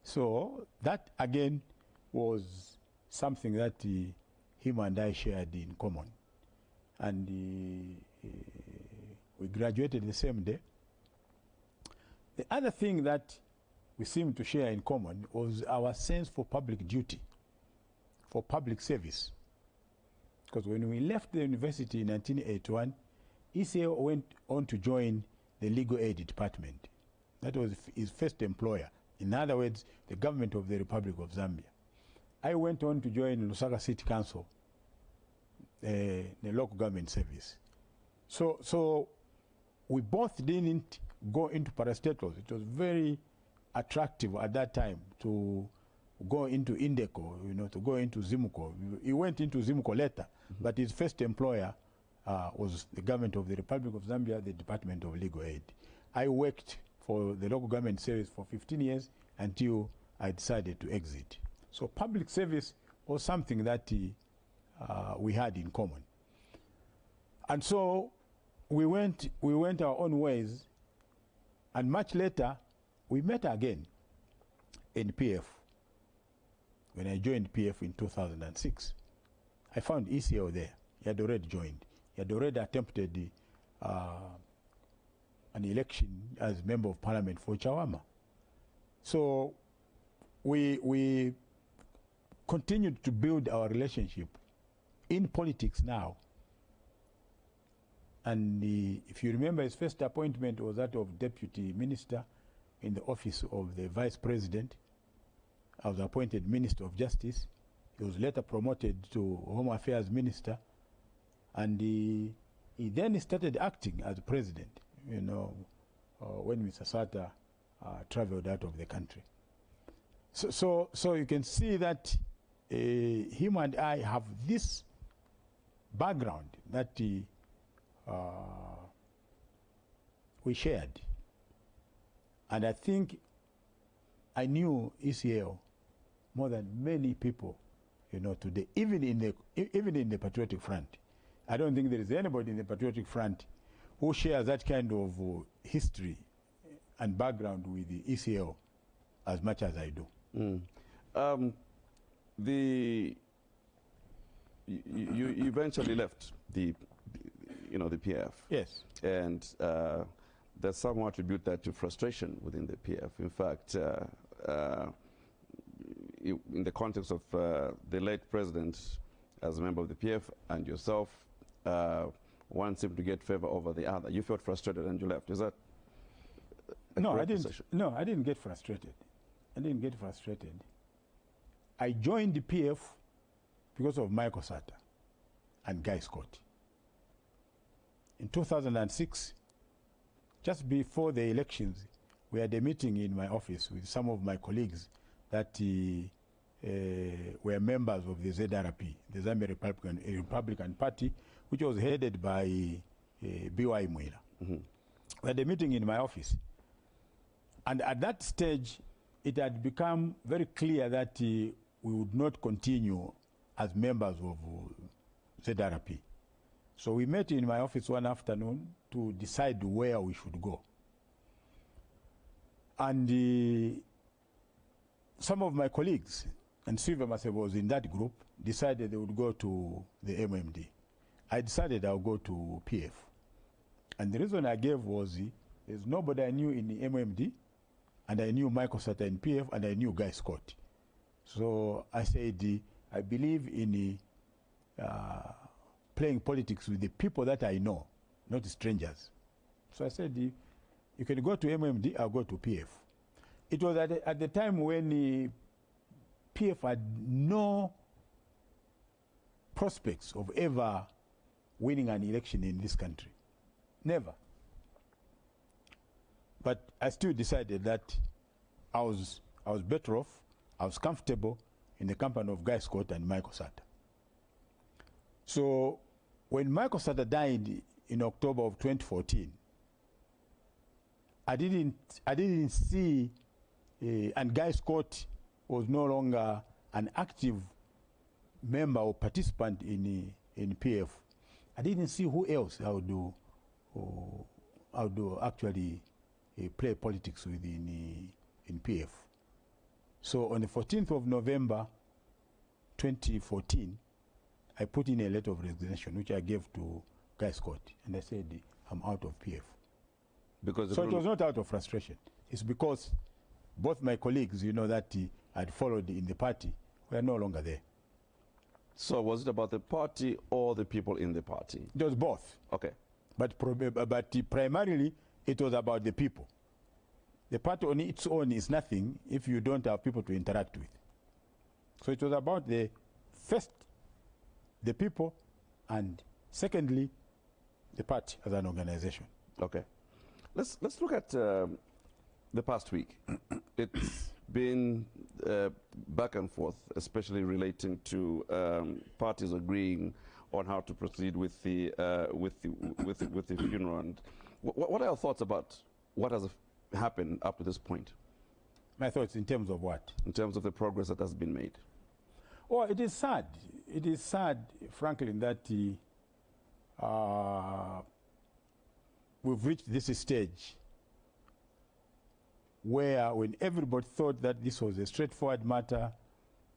So that again was something that him and I shared in common. And we graduated the same day. The other thing that we seemed to share in common was our sense for public duty, for public service. Because when we left the university in 1981, ECL went on to join the legal aid department. That was his first employer. In other words, the government of the Republic of Zambia. I went on to join Lusaka City Council, the local government service. So we both didn't go into parastatals. It was very attractive at that time to go into Indeco, to go into Zimuco. He went into Zimuco later, but his first employer was the government of the Republic of Zambia, the Department of Legal Aid. I worked for the local government service for 15 years until I decided to exit. So public service was something that we had in common. And so we went our own ways, and much later we met again in PF. When I joined PF in 2006, I found ECL there. He had already joined. He had already attempted an election as Member of Parliament for Chawama. So we continued to build our relationship in politics now. And if you remember, his first appointment was that of Deputy Minister in the office of the Vice President. I was appointed Minister of Justice. He was later promoted to Home Affairs Minister. And he then started acting as President, when Mr. Sata traveled out of the country. So you can see that him and I have this background that we shared. And I think I knew ECL more than many people, today, even in the Patriotic Front. I don't think there is anybody in the Patriotic Front who shares that kind of history and background with the ECL as much as I do. You eventually left the PF. Yes. And there's some who attribute that to frustration within the PF. In fact, in the context of the late president as a member of the PF and yourself, one seemed to get favor over the other. You felt frustrated and you left. Is that no? I didn't. No, I didn't get frustrated. I didn't get frustrated. I joined the PF because of Michael Sata and Guy Scott. In 2006, just before the elections, we had a meeting in my office with some of my colleagues that were members of the ZRP, the Zambia Republican Party, which was headed by B.Y. Mwila. We had a meeting in my office. And at that stage, it had become very clear that we would not continue as members of ZRP. So we met in my office one afternoon to decide where we should go. And some of my colleagues, and Silva Masebo was in that group, decided they would go to the MMD. I decided I'll go to PF. And the reason I gave was there's nobody I knew in the MMD, and I knew Michael Sata in PF, and I knew Guy Scott. So I said, I believe in playing politics with the people that I know, not strangers. So I said, you can go to MMD, I'll go to PF. It was at the time when PF had no prospects of ever winning an election in this country. Never. But I still decided that I was better off, I was comfortable in the company of Guy Scott and Michael Sata. So when Michael Sata died in October of 2014, I didn't see, and Guy Scott was no longer an active member or participant in PF. I didn't see who else I would actually play politics with in PF. So on the 14th of November 2014, I put in a letter of resignation, which I gave to Guy Scott, and I said, I'm out of PF. Because so it was not out of frustration. It's because both my colleagues, that I'd followed in the party, were no longer there. So was it about the party or the people in the party? It was both. Okay. But primarily, it was about the people. The party on its own is nothing if you don't have people to interact with. So it was about the people, and secondly, the party as an organization. Okay. Let's look at the past week. It's been back and forth, especially relating to parties agreeing on how to proceed with the funeral. And what are your thoughts about what has happened up to this point? My thoughts in terms of what? In terms of the progress that has been made. Well, it is sad. It is sad, frankly, that we've reached this stage where, when everybody thought that this was a straightforward matter,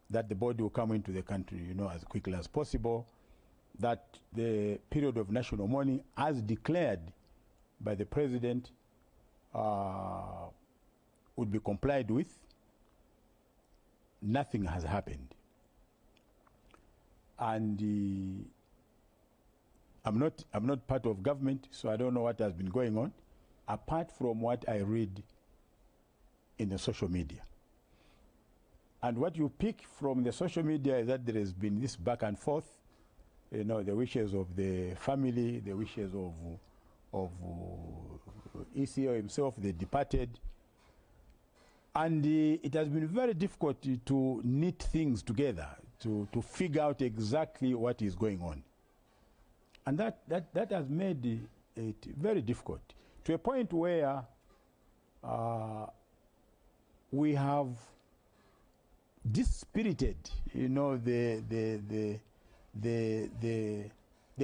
that the body will come into the country, as quickly as possible, that the period of national mourning, as declared by the president, would be complied with. Nothing has happened. And I'm not part of government, so I don't know what has been going on, apart from what I read in the social media. And what you pick from the social media is that there has been this back and forth, the wishes of the family, the wishes of ECL himself, the departed. And it has been very difficult to knit things together, to figure out exactly what is going on. And that has made it very difficult, to a point where we have dispirited, the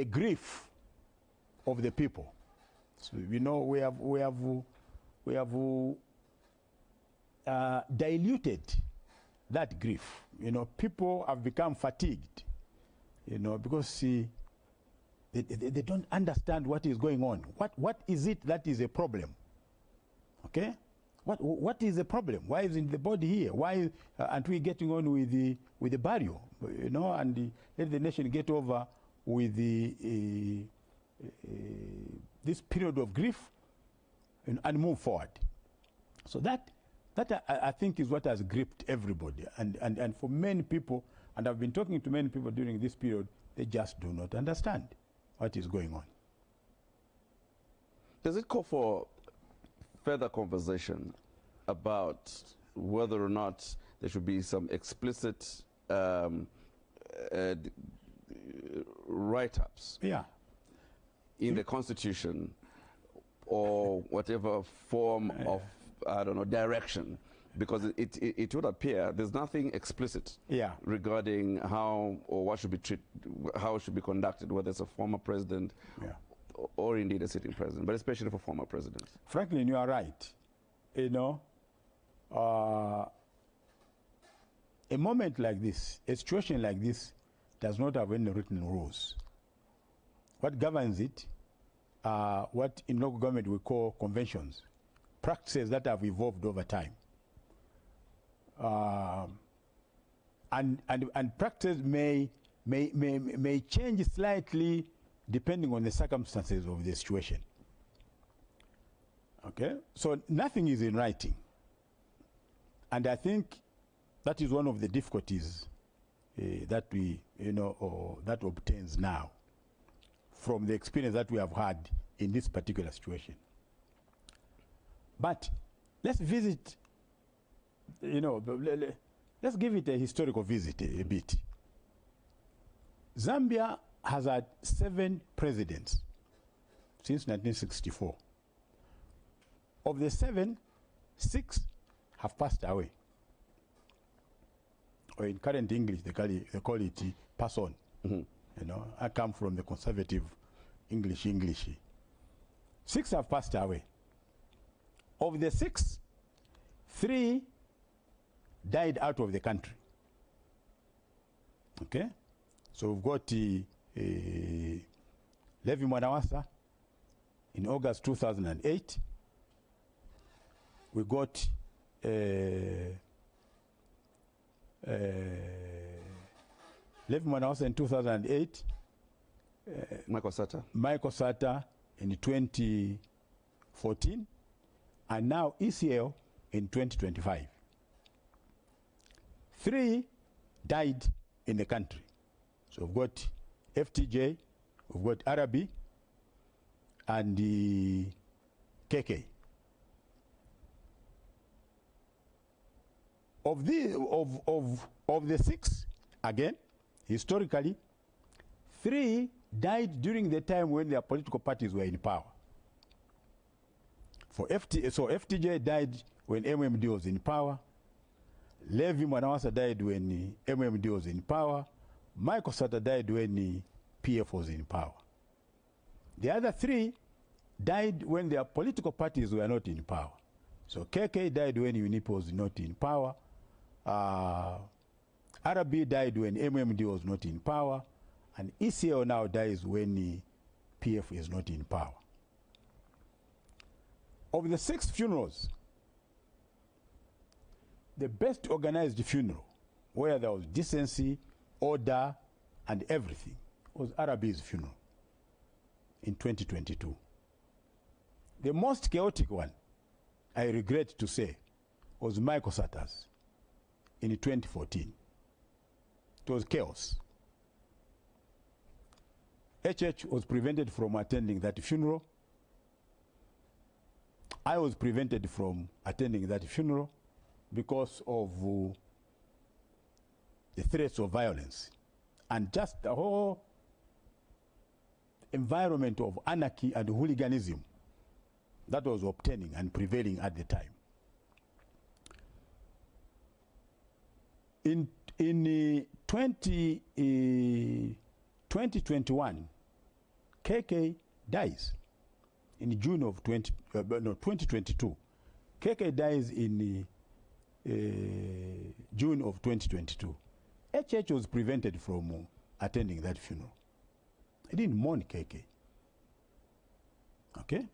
grief of the people. So, we have diluted that grief. People have become fatigued, because they don't understand what is going on. What is it that is a problem? Okay? What is the problem? Why isn't the body here? Why aren't we getting on with the burial? And let the nation get over with this period of grief and move forward. So that I think is what has gripped everybody. And for many people, and I've been talking to many people during this period, they just do not understand what is going on. Does it call for further conversation about whether or not there should be some explicit write-ups in the Constitution, or whatever form of, I don't know, direction? Because it would appear there's nothing explicit regarding how or what should be how it should be conducted, whether it's a former president or indeed a sitting president, but especially for former presidents. Franklin, you are right. A moment like this, a situation like this, does not have any written rules. What governs it are what in local government we call conventions, practices that have evolved over time. And practice may change slightly depending on the circumstances of the situation. Okay, so nothing is in writing, and I think that is one of the difficulties that we, or that obtains now from the experience that we have had in this particular situation. But let's visit, let's give it a historical visit a bit. Zambia has had 7 presidents since 1964. Of the 7, 6 have passed away. Or in current English, they call it pass on. Mm-hmm. I come from the conservative English. 6 have passed away. Of the 6, 3 died out of the country. Okay? So we've got Levi Mwanawasa in August 2008. We got Levi Mwanawasa in 2008. Michael Sata in 2014. And now ECL in 2025. 3 died in the country. So we've got FTJ, we've got Arabi, and the KK. Of the 6, again, historically, 3 died during the time when their political parties were in power. So FTJ died when MMD was in power. Levi Mwanawasa died when MMD was in power. Michael Sata died when PF was in power. The other 3 died when their political parties were not in power. So KK died when UNIP was not in power. Arabi died when MMD was not in power. And ECL now dies when PF is not in power. Of the 6 funerals, the best organized funeral, where there was decency, order, and everything, was Arabi's funeral in 2022. The most chaotic one, I regret to say, was Michael Sata's in 2014. It was chaos. HH was prevented from attending that funeral. I was prevented from attending that funeral because of the threats of violence and just the whole environment of anarchy and hooliganism that was obtaining and prevailing at the time. In 2021, KK dies in June of 2022. KK dies in June of 2022. HH was prevented from attending that funeral. He didn't mourn KK. Okay?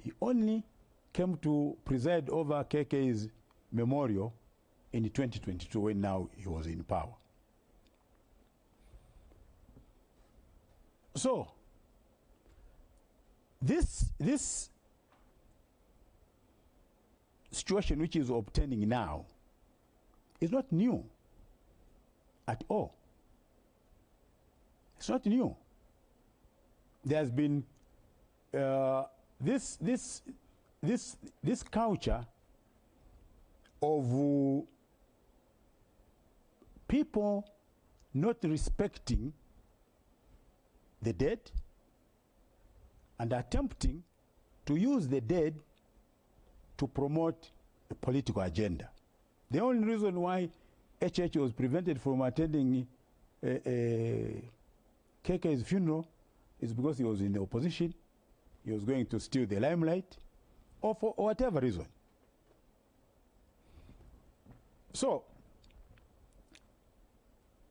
He only came to preside over KK's memorial in 2022 when now he was in power. So, this situation which is obtaining now is not new at all. It's not new. There's been this culture of people not respecting the dead and attempting to use the dead to promote a political agenda. The only reason why HH was prevented from attending KK's funeral is because he was in the opposition, he was going to steal the limelight, or for whatever reason. So,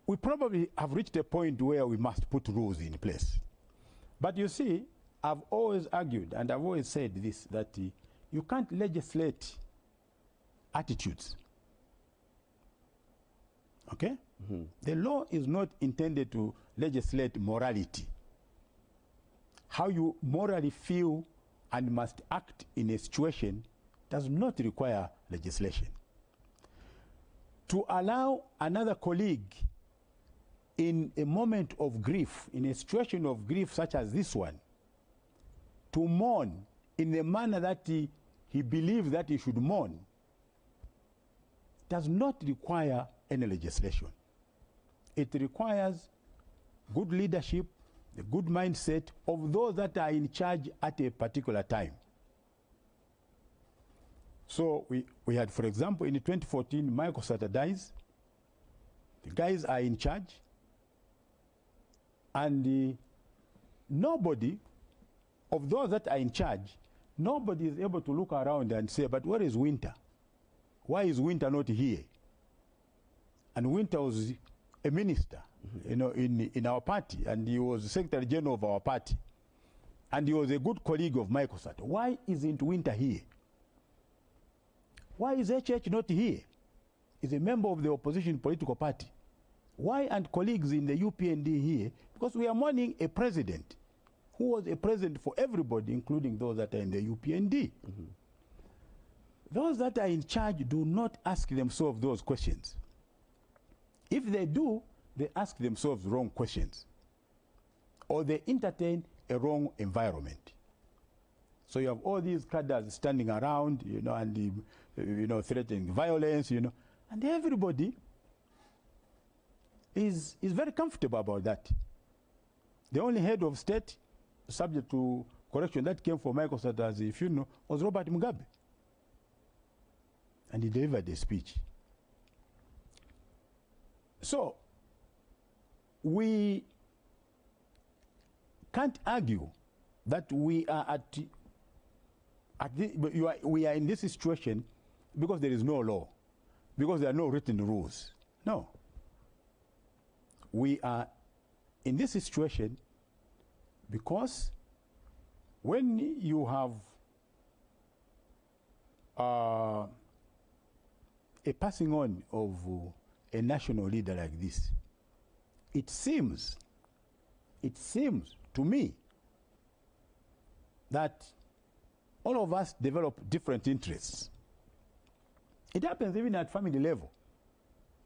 we probably have reached a point where we must put rules in place. But you see, I've always argued, and I've always said this, that you can't legislate attitudes. Okay? Mm-hmm. The law is not intended to legislate morality. How you morally feel and must act in a situation does not require legislation. To allow another colleague in a moment of grief, in a situation of grief such as this one, to mourn in the manner that he believes that he should mourn, does not require any legislation. It requires good leadership, the good mindset of those that are in charge at a particular time. So we had, for example, in 2014, Michael Sata dies. The guys are in charge. And nobody of those that are in charge, nobody is able to look around and say, but where is Wynter? Why is Wynter not here? And Wynter was a minister, you know, in our party, and he was the Secretary General of our party. And he was a good colleague of Michael Sata. Why isn't Wynter here? Why is HH not here? He's a member of the opposition political party. Why aren't colleagues in the UPND here? Because we are mourning a president who was a president for everybody, including those that are in the UPND. Those that are in charge do not ask themselves those questions. If they do, they ask themselves wrong questions, or they entertain a wrong environment. So you have all these cadres standing around, you know, and you know, threatening violence, you know, and everybody is very comfortable about that. The only head of state subject to correction that came for Michael Sata's funeral was Robert Mugabe, and he delivered a speech. So we can't argue that we are we are in this situation because there is no law, because there are no written rules. No. We are in this situation because when you have a passing on of a national leader like this, it seems to me that all of us develop different interests. It happens even at family level.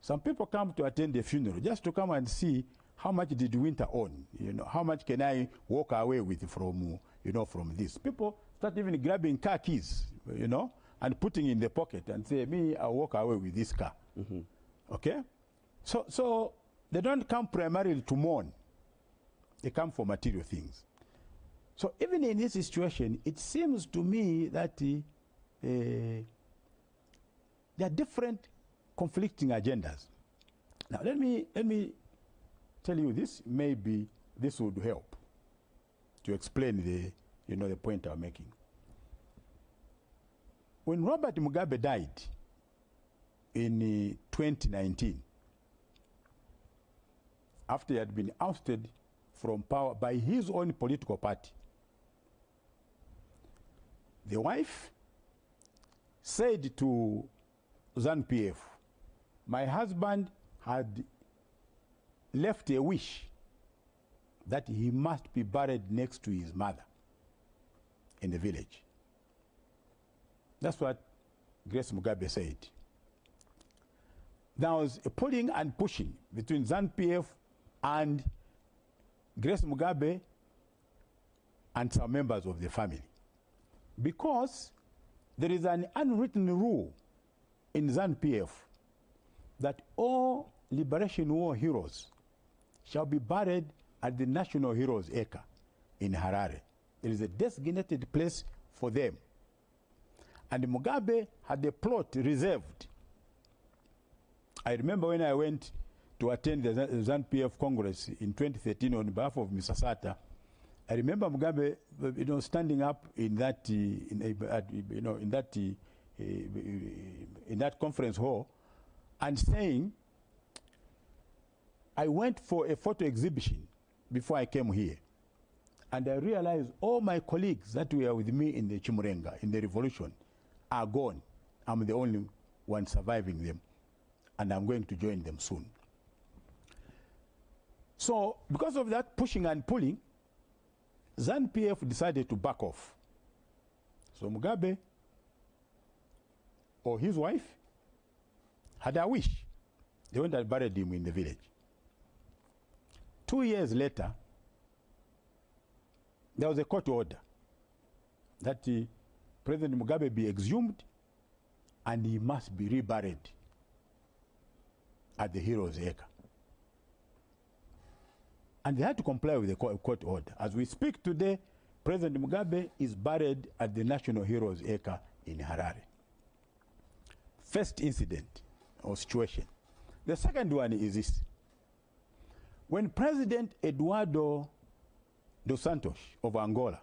Some people come to attend the funeral just to come and see how much did Wynter own, you know, how much can I walk away with from, you know, from this. People start even grabbing car keys, you know, and putting in the pocket and say, me, I'll walk away with this car. Okay? So they don't come primarily to mourn. They come for material things. So even in this situation, it seems to me that there are different conflicting agendas. Now let me tell you this. Maybe this would help to explain the point I'm making. When Robert Mugabe died in 2019, after he had been ousted from power by his own political party, the wife said to ZANU-PF, my husband had left a wish that he must be buried next to his mother in the village. That's what Grace Mugabe said. There was a pulling and pushing between ZANU-PF and Grace Mugabe and some members of the family, because there is an unwritten rule in ZANU-PF that all Liberation War heroes shall be buried at the National Heroes Acre in Harare. There is a designated place for them. And Mugabe had a plot reserved. I remember when I went to attend the ZANU-PF Congress in 2013 on behalf of Mr. Sata, I remember Mugabe, standing up in that, in that conference hall and saying, I went for a photo exhibition before I came here, and I realized all my colleagues that were with me in the Chimurenga, in the revolution, are gone. I'm the only one surviving them, and I'm going to join them soon. So because of that pushing and pulling, ZANU-PF decided to back off. So Mugabe or his wife had a wish. They went and buried him in the village. 2 years later, there was a court order that President Mugabe be exhumed and he must be reburied at the Heroes Acre. And they had to comply with the court order. As we speak today, President Mugabe is buried at the National Heroes Acre in Harare. First incident or situation. The second one is this. When President Eduardo dos Santos of Angola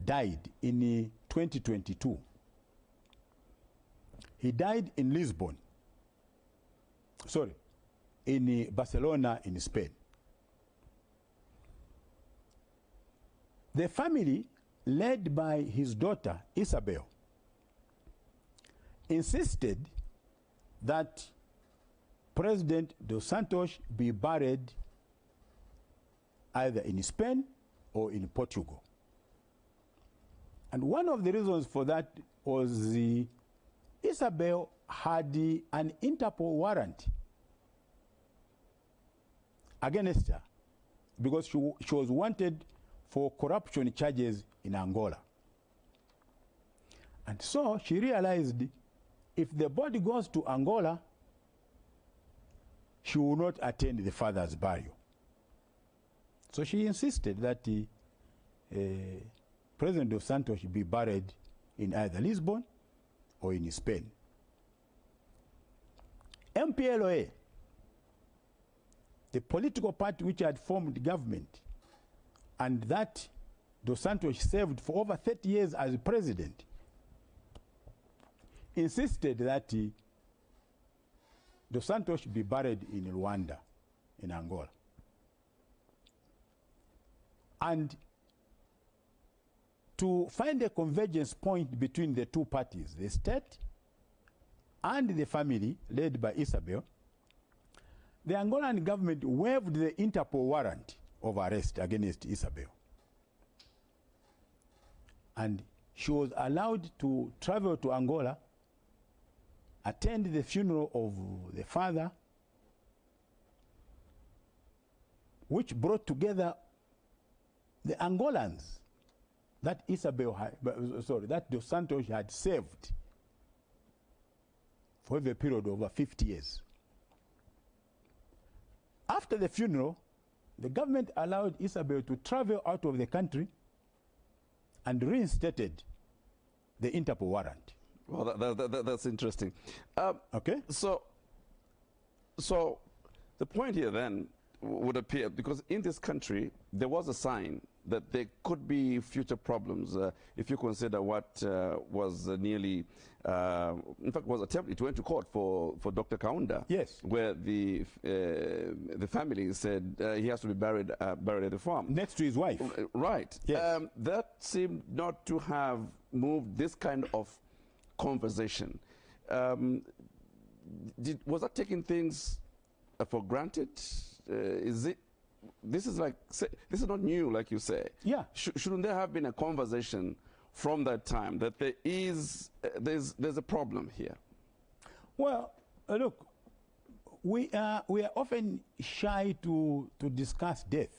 died in 2022, he died in Lisbon sorry, in Barcelona in Spain. The family, led by his daughter Isabel, insisted that President Dos Santos be buried either in Spain or in Portugal. And one of the reasons for that was Isabel had an Interpol warrant against her because she was wanted for corruption charges in Angola. And so she realized if the body goes to Angola, she will not attend the father's burial. So she insisted that President Dos Santos should be buried in either Lisbon or in Spain. MPLA, the political party which had formed government and that Dos Santos served for over 30 years as president, insisted that Dos Santos should be buried in Rwanda, in Angola. And to find a convergence point between the two parties, the state and the family led by Isabel, the Angolan government waived the Interpol warrant of arrest against Isabel. And she was allowed to travel to Angola, attend the funeral of the father, which brought together the Angolans that that Dos Santos had served for a period of over 50 years. After the funeral, the government allowed Isabel to travel out of the country and reinstated the Interpol warrant. Well, that's interesting. Okay. So the point here then would appear, because in this country there was a sign that there could be future problems if you consider what was nearly, in fact, was attempted. It went to court for Dr. Kaunda. Yes. Where the family said he has to be buried at the farm next to his wife. Right. Yes. That seemed not to have moved this kind of conversation. Was that taking things for granted? Is it? This is not new, like you say. Yeah. Shouldn't there have been a conversation from that time that there's a problem here? Well, look, we are often shy to discuss death.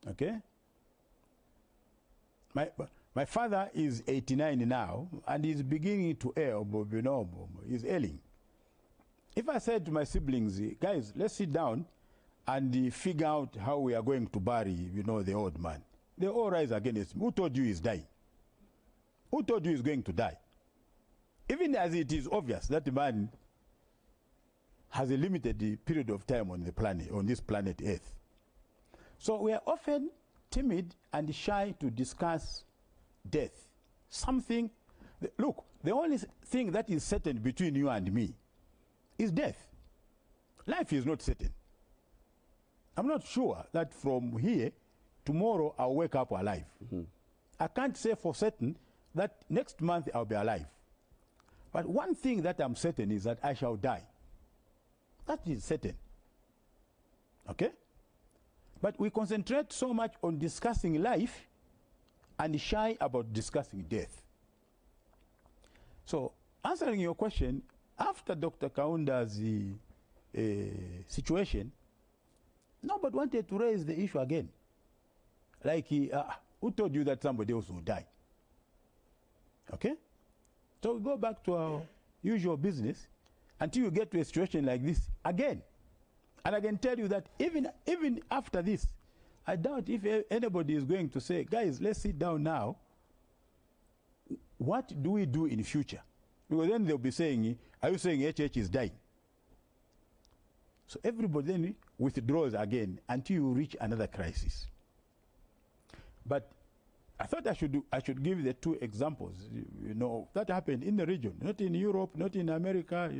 Okay. My father is 89 now, and he's beginning to err. He's ailing. If I said to my siblings, guys, let's sit down and figure out how we are going to bury, the old man, they all rise against him. Who told you he's dying? Who told you he's going to die? Even as it is obvious that the man has a limited period of time on the planet, on this planet Earth. So we are often timid and shy to discuss death. Look, the only thing that is certain between you and me is death. Life is not certain. I'm not sure that from here, tomorrow I'll wake up alive. Mm-hmm. I can't say for certain that next month I'll be alive. But one thing that I'm certain is that I shall die. That is certain. Okay? But we concentrate so much on discussing life and shy about discussing death. So, answering your question, after Dr. Kaunda's situation, nobody wanted to raise the issue again. Like, who told you that somebody else will die? Okay? So we go back to our usual business until you get to a situation like this again. And I can tell you that even after this, I doubt if anybody is going to say, guys, let's sit down now. What do we do in the future? Because then they'll be saying, are you saying HH is dying? So everybody then withdraws again until you reach another crisis. But I thought I should give the two examples, that happened in the region, not in Europe, not in America,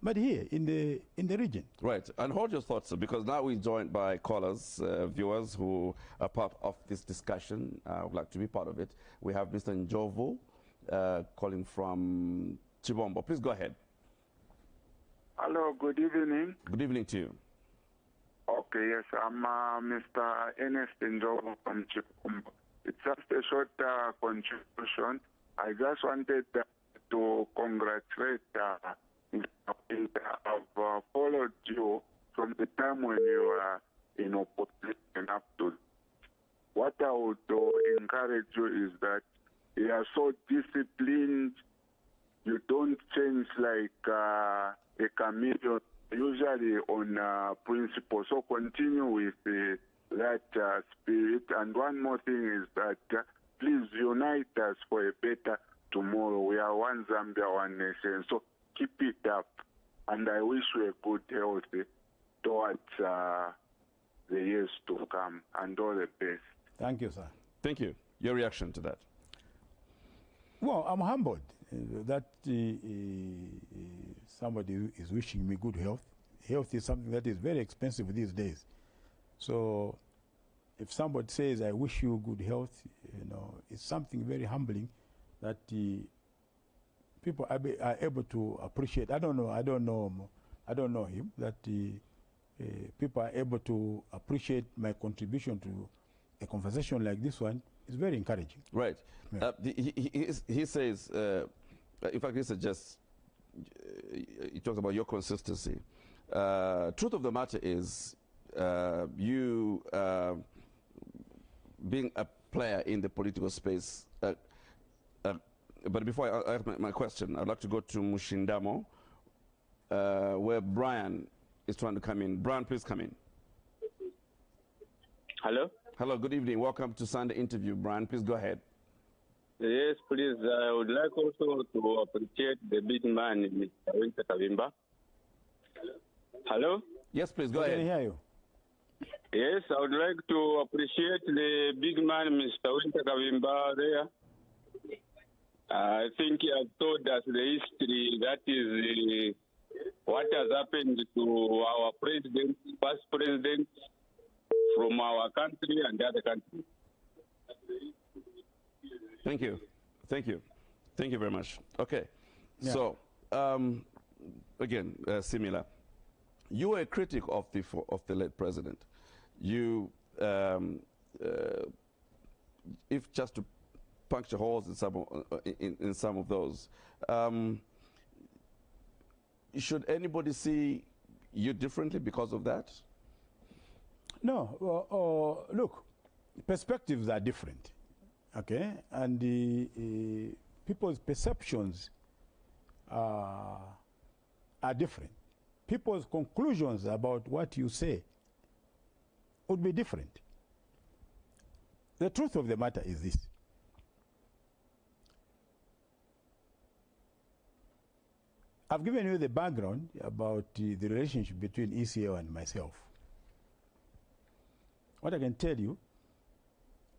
but but here in the region. Right, and hold your thoughts, sir, because now we're joined by callers, viewers who are part of this discussion. Would like to be part of it. We have Mr. Njovu calling from Chibombo. Please go ahead. Hello, good evening. Good evening to you. Okay, yes, I'm Mr. Ernest Njovu from Chibombo. It's just a short contribution. I just wanted to congratulate I've followed you from the time when you were in opposition up to. What I would encourage you is that you are so disciplined. You don't change like a chameleon, usually on principle. So continue with that spirit. And one more thing is that please unite us for a better tomorrow. We are one Zambia, one nation. So keep it up. And I wish you a good health towards the years to come. And all the best. Thank you, sir. Thank you. Your reaction to that? Well, I'm humbled that somebody is wishing me good health. Health is something that is very expensive these days. So if somebody says, I wish you good health, you know, it's something very humbling that people are able to appreciate. I don't know him, that people are able to appreciate my contribution to a conversation like this one. Is very encouraging. Right. Yeah. He says, in fact, he suggests, he talks about your consistency. Truth of the matter is, you being a player in the political space, but before I ask my question, I'd like to go to Mushindamo, where Brian is trying to come in. Brian, please come in. Hello? Hello, good evening. Welcome to Sunday Interview. Brian, please go ahead. Yes, please. I would like also to appreciate the big man, Mr. Wynter Kabimba. Hello? Yes, please, go ahead. I can hear you. Yes, I would like to appreciate the big man, Mr. Wynter Kabimba there. I think he has told us the history, that is what has happened to our president, past president, from our country and the other countries. Thank you. Thank you. Thank you very much. Okay. Yeah. So, again, similar. You were a critic of the late president. You, if just to puncture holes in some of those, should anybody see you differently because of that? No, look, perspectives are different, okay? And people's perceptions are different. People's conclusions about what you say would be different. The truth of the matter is this. I've given you the background about the relationship between ECL and myself. What I can tell you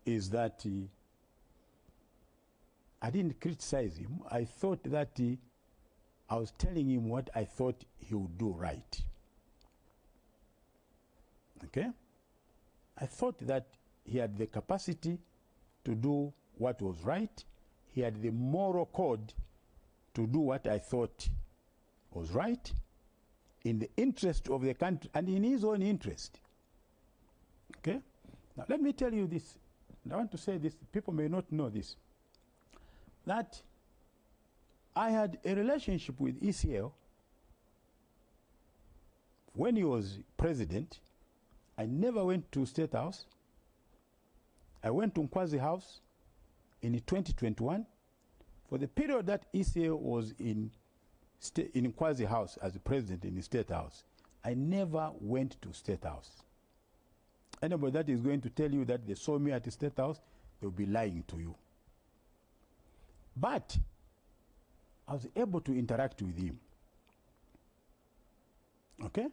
is that I didn't criticize him. I thought that I was telling him what I thought he would do right. Okay? I thought that he had the capacity to do what was right. He had the moral code to do what I thought was right in the interest of the country and in his own interest. Okay? Now let me tell you this, and I want to say this, people may not know this, that I had a relationship with ECL when he was president. I never went to State House. I went to Nkwazi House in 2021. For the period that ECL was in Nkwazi House as the president in the State House, I never went to State House. Anybody that is going to tell you that they saw me at the State House, they'll be lying to you. But I was able to interact with him. Okay?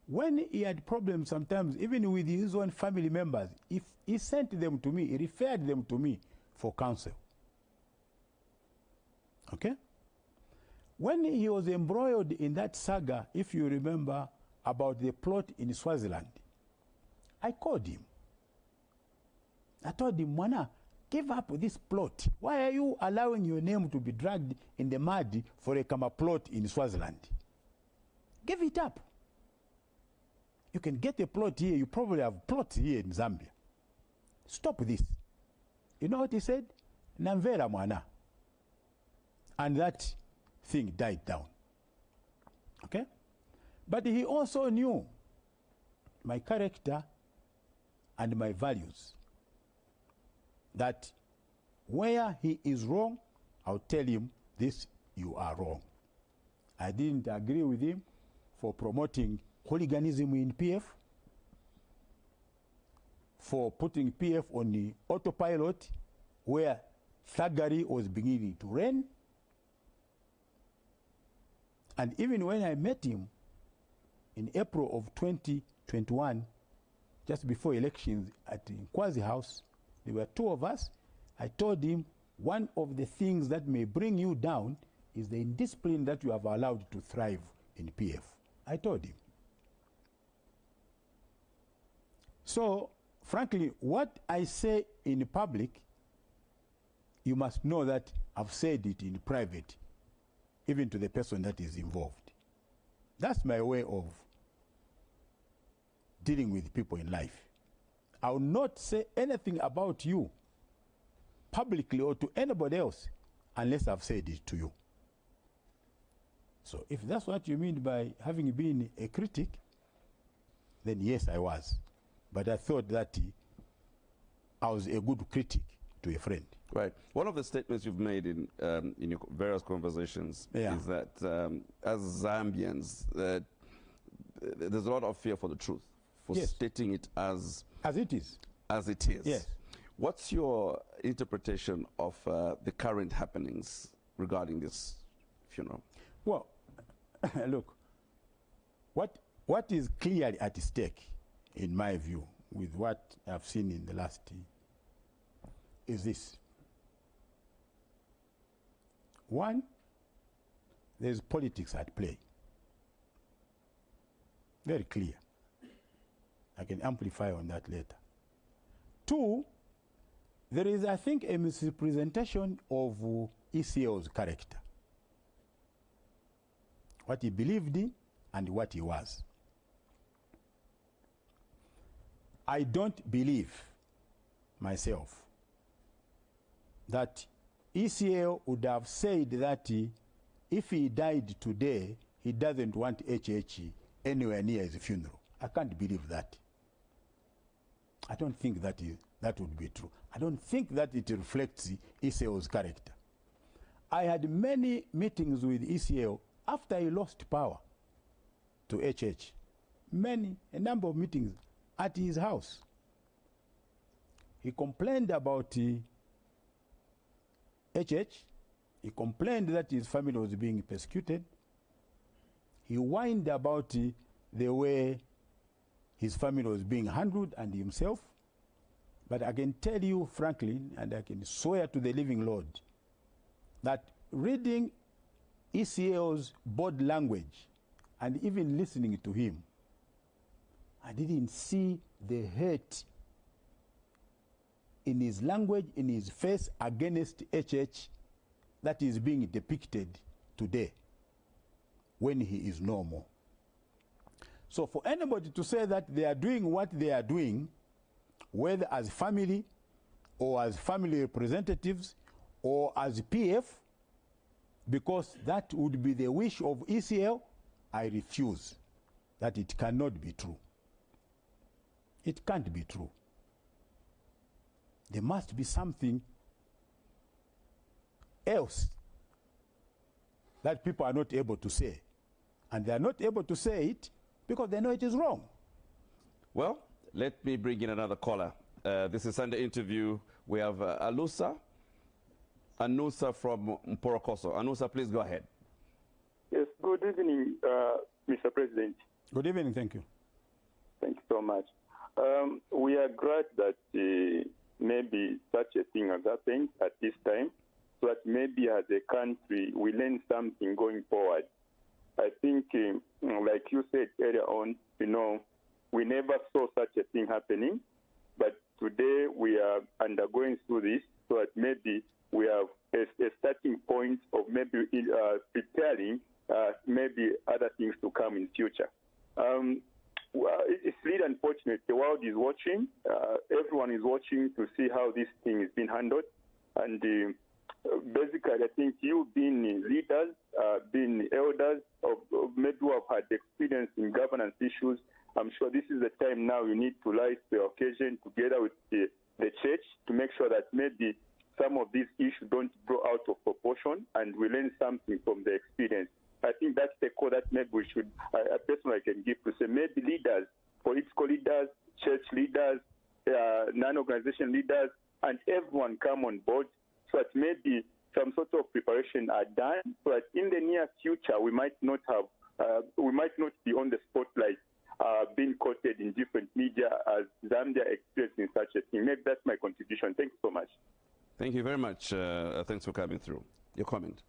When he had problems sometimes, even with his own family members, if he sent them to me, he referred them to me for counsel. Okay? When he was embroiled in that saga, if you remember, about the plot in Swaziland, I called him. I told him, Mwana, give up this plot. Why are you allowing your name to be dragged in the mud for a Kama plot in Swaziland? Give it up. You can get a plot here. You probably have plots here in Zambia. Stop this. You know what he said? Namvera Mwana. And that thing died down. Okay? But he also knew my character and my values. That where he is wrong, I'll tell him, this, you are wrong. I didn't agree with him for promoting hooliganism in PF, for putting PF on the autopilot where thuggery was beginning to reign. And even when I met him in April of 2021, just before elections at Nkwazi House, there were two of us. I told him, one of the things that may bring you down is the indiscipline that you have allowed to thrive in PF. I told him. So, frankly, what I say in public, you must know that I've said it in private, even to the person that is involved. That's my way of dealing with people in life. I will not say anything about you publicly or to anybody else unless I've said it to you. So if that's what you mean by having been a critic, then yes, I was. But I thought that I was a good critic to a friend. Right. One of the statements you've made in your various conversations is that as Zambians, there's a lot of fear for the truth, for stating it as it is. As it is. Yes. What's your interpretation of the current happenings regarding this funeral? Well, look, what is clearly at stake, in my view, with what I've seen in the last is this. One, there's politics at play. Very clear. I can amplify on that later. Two, there is, I think, a misrepresentation of ECL's character. What he believed in and what he was. I don't believe myself that ECL would have said that if he died today, he doesn't want HH anywhere near his funeral. I can't believe that. I don't think that would be true. I don't think that it reflects ECL's character. I had many meetings with ECL after he lost power to HH. A number of meetings at his house. He complained about HH. He complained that his family was being persecuted. He whined about the way his family was being handled and himself. But I can tell you frankly, and I can swear to the living Lord, that reading ECL's body language and even listening to him, I didn't see the hate in his language, in his face against HH that is being depicted today when he is no more. So for anybody to say that they are doing what they are doing, whether as family or as family representatives or as PF, because that would be the wish of ECL, I refuse. That it cannot be true. It can't be true. There must be something else that people are not able to say. And they are not able to say it because they know it is wrong. Well, let me bring in another caller. This is Sunday Interview. We have Anusa from Mporokoso. Anusa, please go ahead. Yes, good evening, Mr. President. Good evening, thank you. Thank you so much. We are glad that maybe such a thing has happened at this time, so that maybe as a country we learn something going forward. I think, like you said earlier on, we never saw such a thing happening, but today we are undergoing through this, so that maybe we have a starting point of maybe preparing maybe other things to come in future. Well, it's really unfortunate. The world is watching. Everyone is watching to see how this thing is being handled. And basically, I think you being leaders, being elders, of maybe who have had experience in governance issues, I'm sure this is the time now you need to rise to the occasion together with the church to make sure that maybe some of these issues don't grow out of proportion and we learn something from the experience. I think that's the call that maybe we should, a person I can give to say maybe leaders, political leaders, church leaders, non-organization leaders, and everyone come on board so that maybe some sort of preparation are done so that in the near future we might not be on the spotlight being quoted in different media as Zambia experiencing such a thing. Maybe that's my contribution. Thank you so much. Thank you very much. Thanks for coming through. Your comment.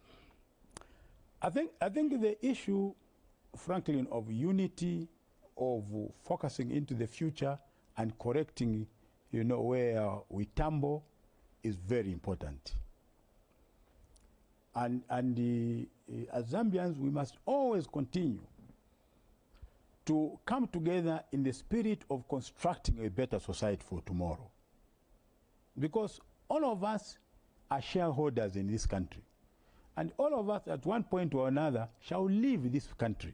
I think the issue, Franklin, of unity, of focusing into the future and correcting, where we tumble, is very important. And as Zambians, we must always continue to come together in the spirit of constructing a better society for tomorrow. Because all of us are shareholders in this country. And all of us at one point or another shall leave this country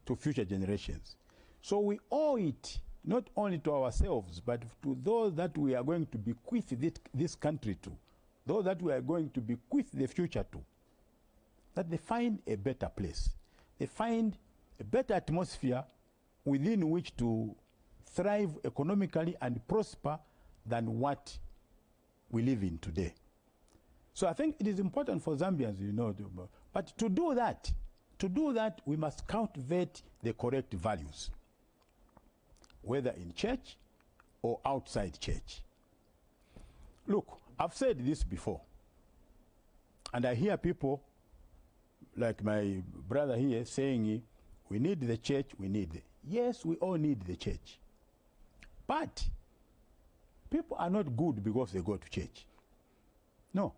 to future generations. So we owe it not only to ourselves, but to those that we are going to bequeath this country to, those that we are going to bequeath the future to, that they find a better place. They find a better atmosphere within which to thrive economically and prosper than what we live in today. So I think it is important for Zambians, but to do that, we must cultivate the correct values, whether in church or outside church. Look, I've said this before, and I hear people like my brother here saying, we need the church, yes, we all need the church. But people are not good because they go to church. No.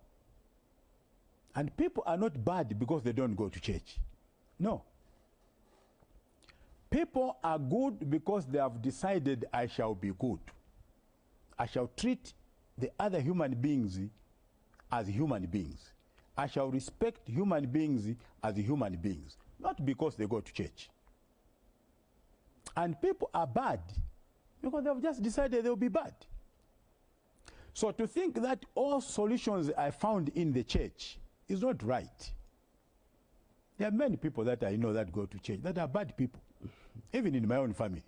And people are not bad because they don't go to church. No. People are good because they have decided, I shall be good. I shall treat the other human beings as human beings. I shall respect human beings as human beings, not because they go to church. And people are bad because they've just decided they'll be bad. So to think that all solutions are found in the church is not right. There are many people that I know that go to church that are bad people, even in my own family.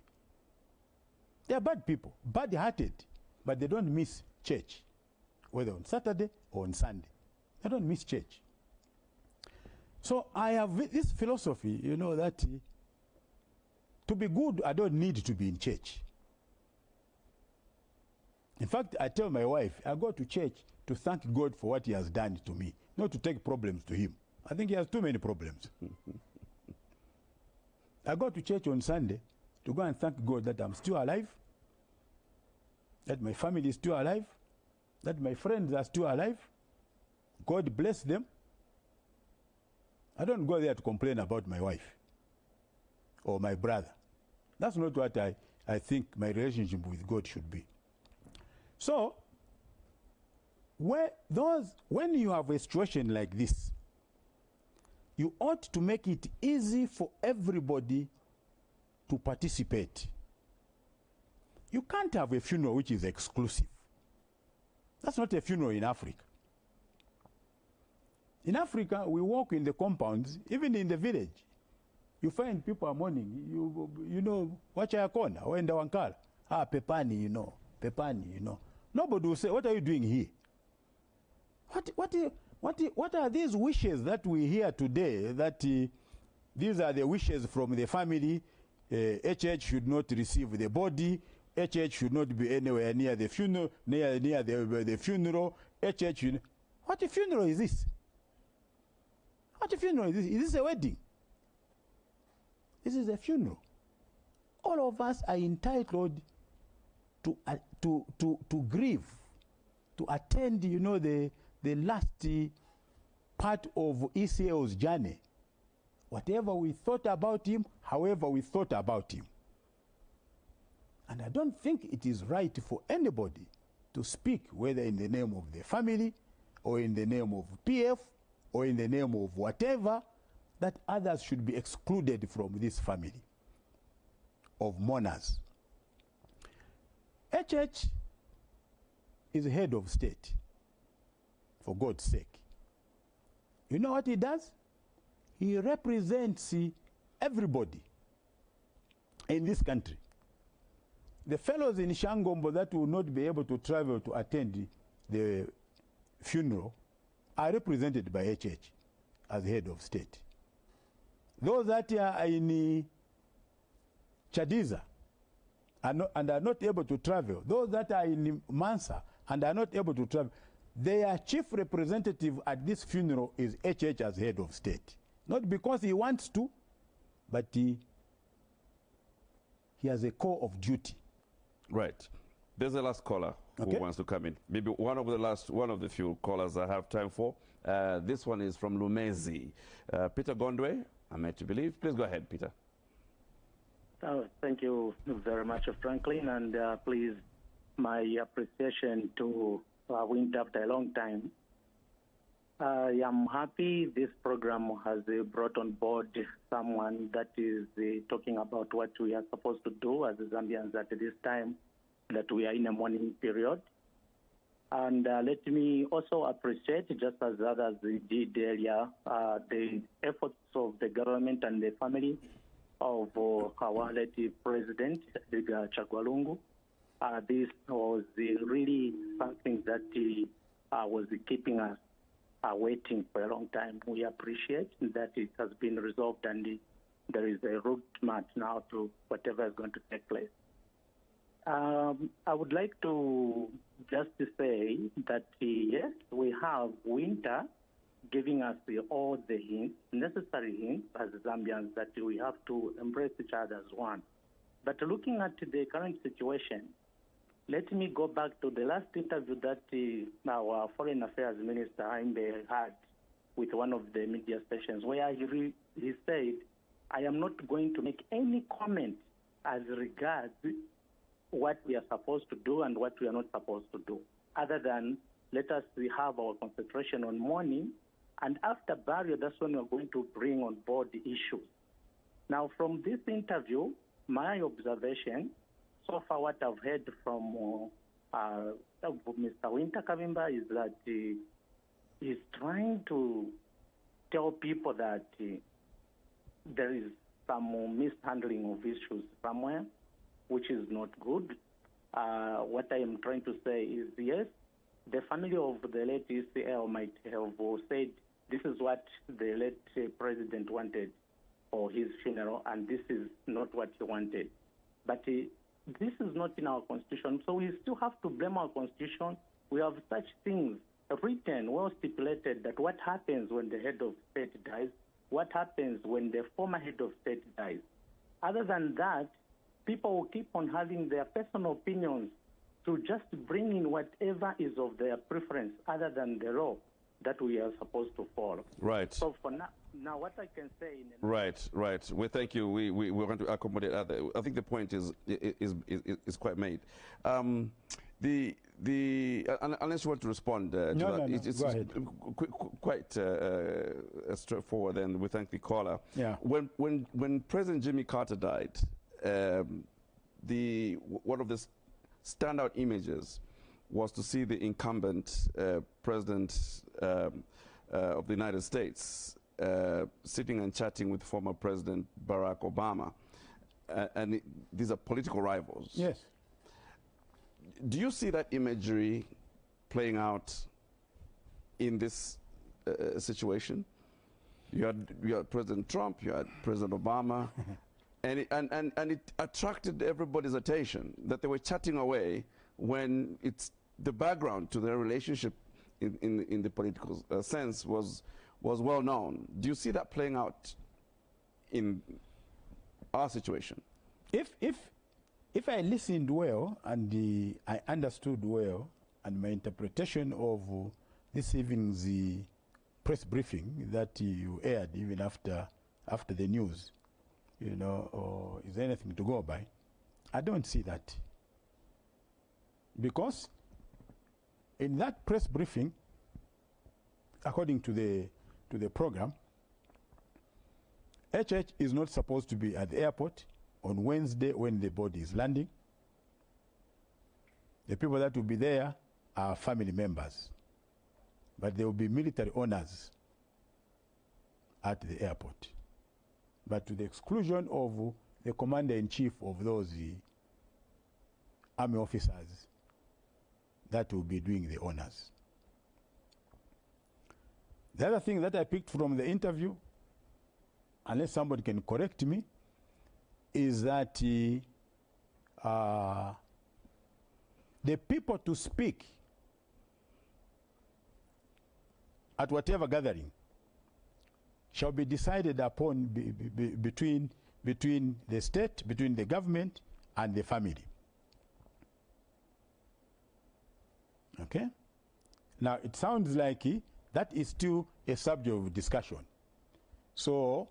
They are bad people, bad-hearted, but they don't miss church, whether on Saturday or on Sunday. They don't miss church. So I have this philosophy, that to be good, I don't need to be in church. In fact, I tell my wife, I go to church to thank God for what he has done to me, not to take problems to him. I think he has too many problems. I go to church on Sunday to go and thank God that I'm still alive, that my family is still alive, that my friends are still alive. God bless them. I don't go there to complain about my wife or my brother. That's not what I think my relationship with God should be. So, when you have a situation like this, you ought to make it easy for everybody to participate. You can't have a funeral which is exclusive. That's not a funeral in Africa. In Africa, we walk in the compounds, even in the village. You find people are mourning. Wacha yakona, wenda wankala. Pepani, Pepani, Nobody will say, what are you doing here? What are these wishes that we hear today, that these are the wishes from the family, HH should not receive the body, HH should not be anywhere near the funeral, near the funeral, HH should... What a funeral is this? What a funeral is this? Is this a wedding? This is a funeral. All of us are entitled to grieve, to attend, you know, the last part of ECL's journey. Whatever we thought about him, however we thought about him. And I don't think it is right for anybody to speak, whether in the name of the family, or in the name of PF, or in the name of whatever, that others should be excluded from this family of mourners. HH is head of state, for God's sake. You know what he does? He represents everybody in this country. The fellows in Shangombo that will not be able to travel to attend the funeral are represented by HH as head of state. Those that are in Chadiza and are not able to travel, those that are in Mansa and are not able to travel, their chief representative at this funeral is HH as head of state. Not because he wants to, but he has a core of duty. Right. There's a last caller who wants to come in. Maybe one of the few callers I have time for. This one is from Lumezi. Peter Gondwe, I'm made to believe. Please go ahead, Peter. Thank you very much, Franklin, and please, my appreciation to Wynter after a long time. I am happy this program has brought on board someone that is talking about what we are supposed to do as Zambians at this time, that we are in a mourning period. And let me also appreciate, just as others did earlier, the efforts of the government and the family of our late President, Chagwalungu. This was really something that was keeping us waiting for a long time. We appreciate that it has been resolved and there is a route map now to whatever is going to take place. I would like to just say that, yes, we have Wynter giving us all the hints, necessary hints as Zambians, that we have to embrace each other as one. But looking at the current situation, let me go back to the last interview that our Foreign Affairs Minister Haimbe had with one of the media stations, where he said, I am not going to make any comment as regards what we are supposed to do and what we are not supposed to do, other than let us have our concentration on mourning, and after burial, that's when we are going to bring on board the issues. Now, from this interview, my observation, so far what I've heard from Mr. Wynter Kabimba is that he's trying to tell people that there is some mishandling of issues somewhere, which is not good. What I am trying to say is, yes, the family of the late ECL might have said, this is what the late president wanted for his funeral, and this is not what he wanted. But this is not in our constitution, so we still have to blame our constitution. We have such things written, well stipulated, that what happens when the head of state dies, what happens when the former head of state dies. Other than that, people will keep on having their personal opinions to just bring in whatever is of their preference, other than the law that we are supposed to follow. Right. So for now what I can say... Right. Well, thank you. We're going to accommodate other. I think the point is quite made. Unless you want to respond to that, it's go ahead. Quite straightforward, and we thank the caller. Yeah. When President Jimmy Carter died, one of the standout images was to see the incumbent president of the United States sitting and chatting with former President Barack Obama. And these are political rivals. Yes. Do you see that imagery playing out in this situation? You had President Trump, you had President Obama, and it attracted everybody's attention that they were chatting away when it's the background to their relationship in the political sense was well known. Do you see that playing out in our situation? If I listened well and I understood well, and my interpretation of this evening's press briefing that you aired even after the news, you know, or is there anything to go by? I don't see that. Because in that press briefing, according to the program, HH is not supposed to be at the airport on Wednesday when the body is landing. The people that will be there are family members, but there will be military honors at the airport, but to the exclusion of the commander-in-chief of those army officers that will be doing the honors. The other thing that I picked from the interview, unless somebody can correct me, is that the people to speak at whatever gathering shall be decided upon between the state, between the government and the family. Okay? Now, it sounds like that is still a subject of discussion. So,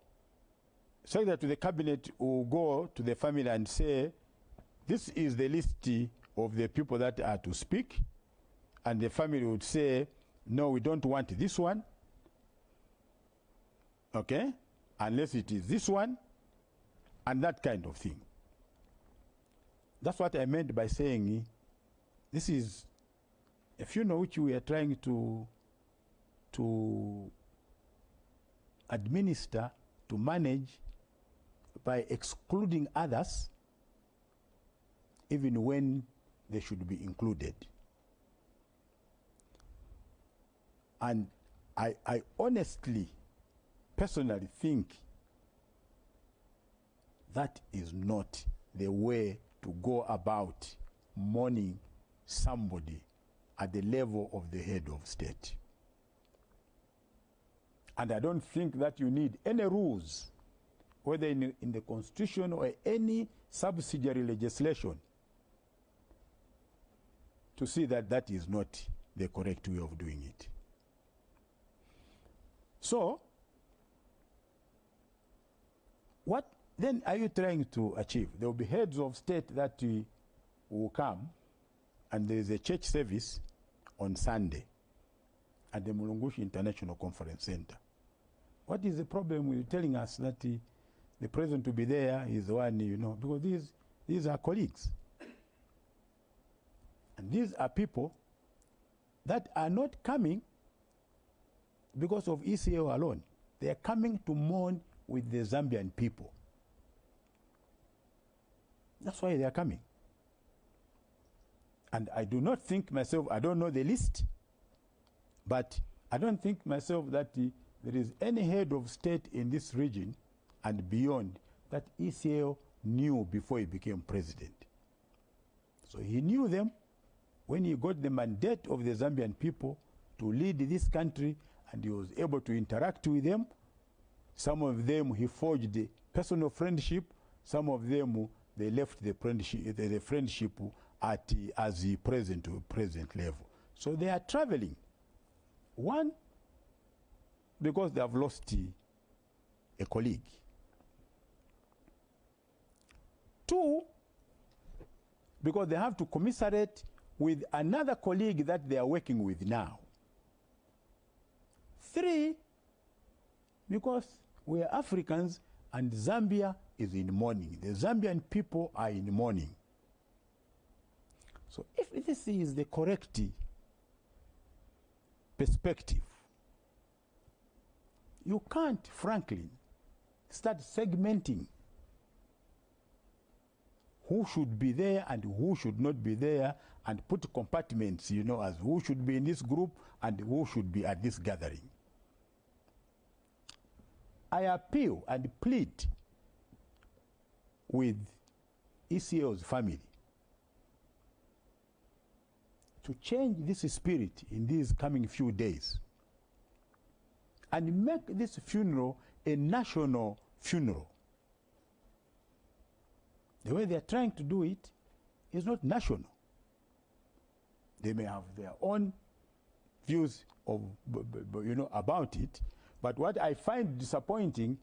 Secretary to the Cabinet will go to the family and say, this is the list of the people that are to speak, and the family would say, no, we don't want this one, okay, unless it is this one, and that kind of thing. That's what I meant by saying this is a funeral which we are trying to administer, to manage by excluding others even when they should be included. And I honestly, personally think that is not the way to go about mourning somebody at the level of the head of state. And I don't think that you need any rules, whether in the Constitution or any subsidiary legislation, to see that that is not the correct way of doing it. So, what then are you trying to achieve? There will be heads of state that will come, and there is a church service on Sunday at the Mulungushi International Conference Center. What is the problem with telling us that the president to be there is the one, you know, because these are colleagues. And these are people that are not coming because of ECL alone. They are coming to mourn with the Zambian people. That's why they are coming. And I do not think myself, I don't know the list, but I don't think myself that there is any head of state in this region and beyond that ECL knew before he became president. So he knew them when he got the mandate of the Zambian people to lead this country, and he was able to interact with them. Some of them he forged the personal friendship, some of them they left the friendship as the president level. So they are traveling. One, because they have lost a colleague. Two, because they have to commiserate with another colleague that they are working with now. Three, because we are Africans and Zambia is in mourning. The Zambian people are in mourning. So if this is the correct perspective, you can't, frankly, start segmenting who should be there and who should not be there, and put compartments, you know, as who should be in this group and who should be at this gathering. I appeal and plead with ECL's family to change this spirit in these coming few days and make this funeral a national funeral. The way they're trying to do it is not national. They may have their own views of, about it, but what I find disappointing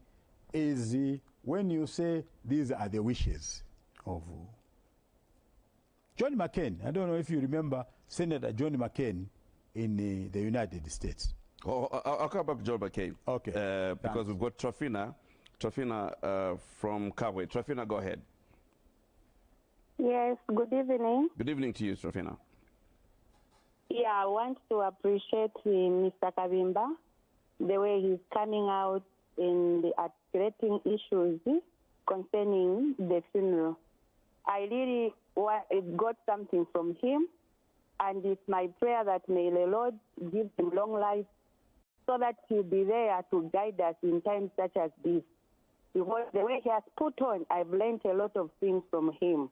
is when you say these are the wishes of John McCain. I don't know if you remember Senator John McCain in the United States. Oh, I'll come back to John McCain. Okay. Because we've got Trofina from Kabwe. Trofina, go ahead. Yes, good evening. Good evening to you, Trofina. Yeah, I want to appreciate Mr. Kabimba, the way he's coming out in the articulating issues concerning the funeral. I really got something from him, and it's my prayer that may the Lord give him long life so that he'll be there to guide us in times such as this. Because the way he has put on, I've learned a lot of things from him.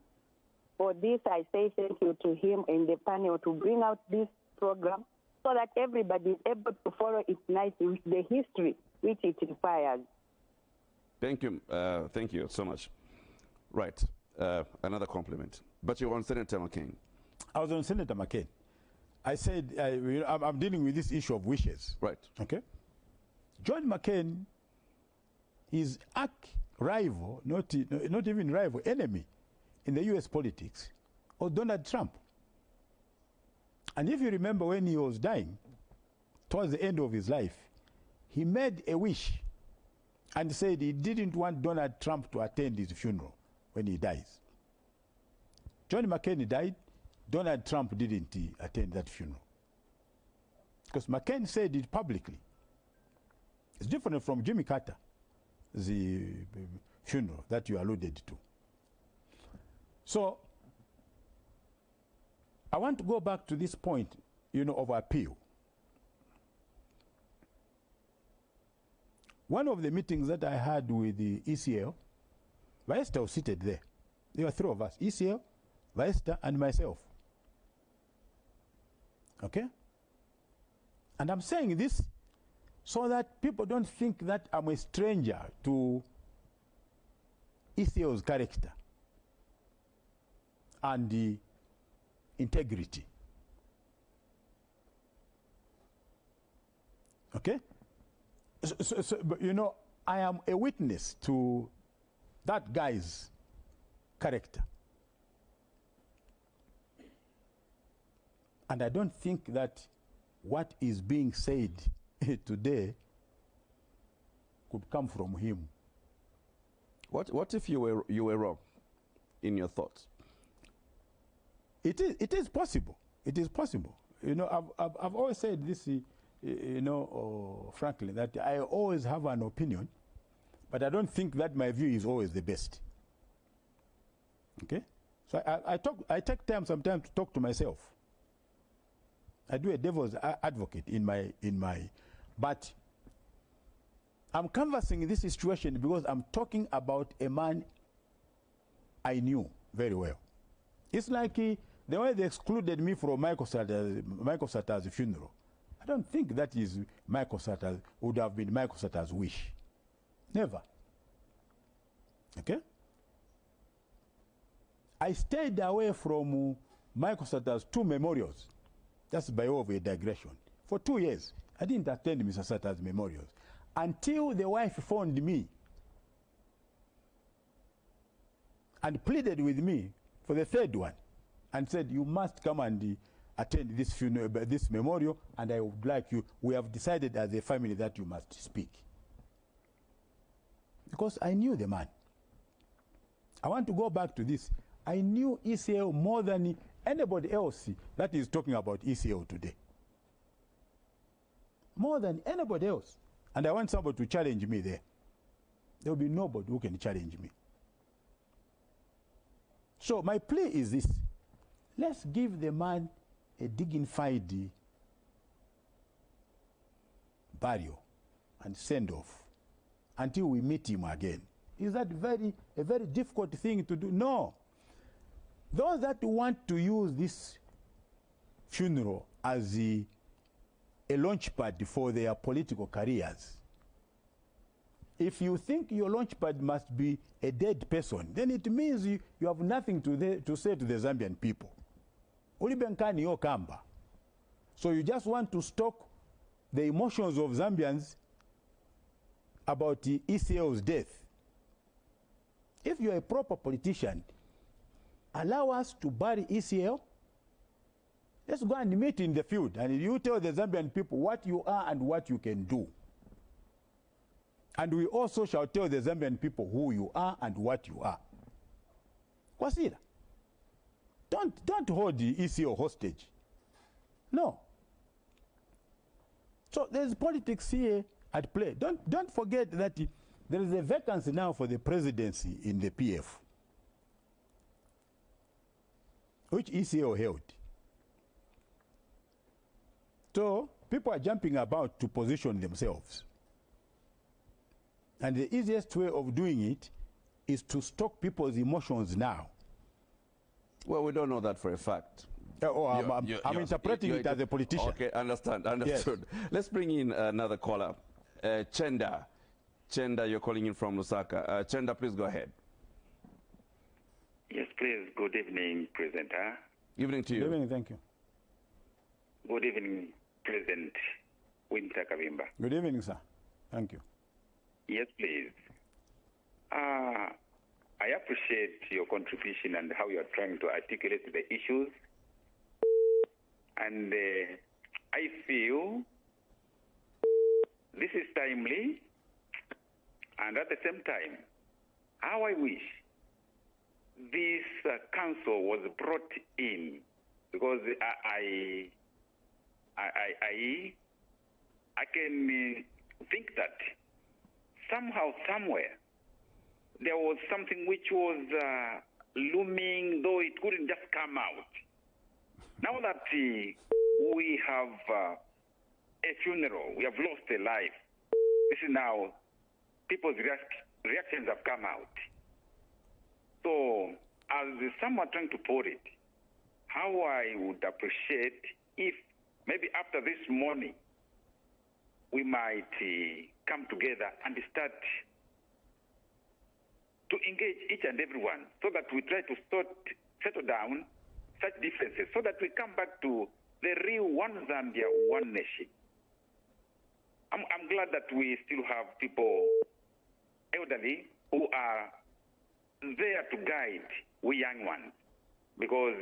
For this, I say thank you to him and the panel to bring out this program so that everybody is able to follow its nicely, the history which it requires. Thank you so much. Right, another compliment. But you're on Senator McCain. I was on Senator McCain. I said I'm dealing with this issue of wishes. Right. Okay. John McCain is rival, not even rival, enemy in the U.S. politics of Donald Trump. And if you remember when he was dying, towards the end of his life, he made a wish and said he didn't want Donald Trump to attend his funeral when he dies. John McCain died, Donald Trump didn't attend that funeral. Because McCain said it publicly. It's different from Jimmy Carter, the funeral that you alluded to. So, I want to go back to this point, of appeal. One of the meetings that I had with the ECL, Wynter was seated there. There were three of us, ECL, Wynter, and myself. Okay? And I'm saying this so that people don't think that I'm a stranger to ECL's character and the integrity. Okay? So, I am a witness to that guy's character. And I don't think that what is being said today could come from him. What if you were wrong in your thoughts? It is possible. It is possible. I've always said this, frankly, that I always have an opinion, but I don't think that my view is always the best. Okay? So I take time sometimes to talk to myself. I do a devil's advocate in my, but I'm canvassing this situation because I'm talking about a man I knew very well. It's like the way they excluded me from Michael Sattar's funeral. I don't think that is would have been Michael Sattar's wish. Never. Okay? I stayed away from Michael Sattar's 2 memorials. That's by way of a digression. For 2 years, I didn't attend Mr. Sattar's memorials until the wife phoned me and pleaded with me for the 3rd one and said, you must come and attend this funeral, this memorial, and I would like you. We have decided as a family that you must speak. Because I knew the man. I want to go back to this. I knew ECL more than anybody else that is talking about ECL today. More than anybody else. And I want somebody to challenge me there. There will be nobody who can challenge me. So my plea is this. Let's give the man a dignified burial and send off until we meet him again. Is that a very difficult thing to do? No. Those that want to use this funeral as a launchpad for their political careers. If you think your launchpad must be a dead person, then it means you have nothing to say to the Zambian people. Ulibenkani yo kamba. So you just want to stoke the emotions of Zambians about the ECL's death. If you're a proper politician, allow us to bury ECL. Let's go and meet in the field, and you tell the Zambian people what you are and what you can do. And we also shall tell the Zambian people who you are and what you are. Kwasira, don't hold the ECL hostage. No. So there's politics here at play. Don't forget that there is a vacancy now for the presidency in the PF, which ECL held. So people are jumping about to position themselves. And the easiest way of doing it is to stoke people's emotions now. Well, we don't know that for a fact. I'm interpreting it as a politician. Okay, understood. Yes. Let's bring in another caller. Chenda. Chenda, you're calling in from Lusaka. Chenda, please go ahead. Yes, please. Good evening, Presenter. Evening to you. Good evening, thank you. Good evening, President Wynter Kabimba. Good evening, sir. Thank you. Yes, please. I appreciate your contribution and how you are trying to articulate the issues. And I feel this is timely, and at the same time, how I wish this council was brought in, because I can think that somehow, somewhere, there was something which was looming, though it couldn't just come out. Now that we have a funeral, we have lost a life, this is now, people's reactions have come out. So, as someone trying to put it, how I would appreciate if maybe after this morning, we might come together and start to engage each and everyone so that we try to settle down such differences so that we come back to the real one Zambia, one nation. I'm glad that we still have people, elderly, who are there to guide we young ones, because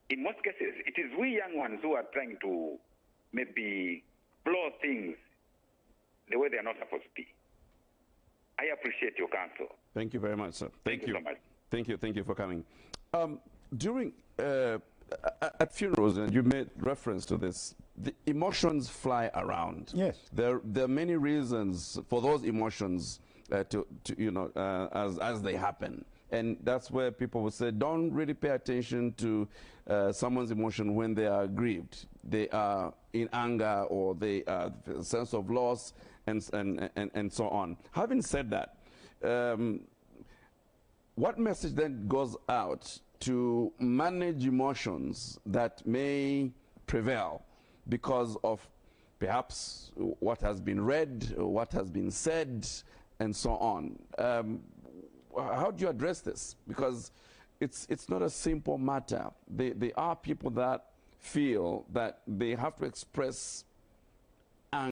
in most cases, it is we young ones who are trying to maybe blow things the way they are not supposed to be. I appreciate your counsel. Thank you very much, sir. Thank you so much. Thank you for coming. During at funerals, and you made reference to this, the emotions fly around. Yes. There are many reasons for those emotions to as they happen. And that's where people will say, don't really pay attention to someone's emotion when they are grieved. They are in anger, or they are a sense of loss, and so on. Having said that, what message then goes out to manage emotions that may prevail because of perhaps what has been read, what has been said, and so on? How do you address this? Because it's not a simple matter. There are people that feel that they have to express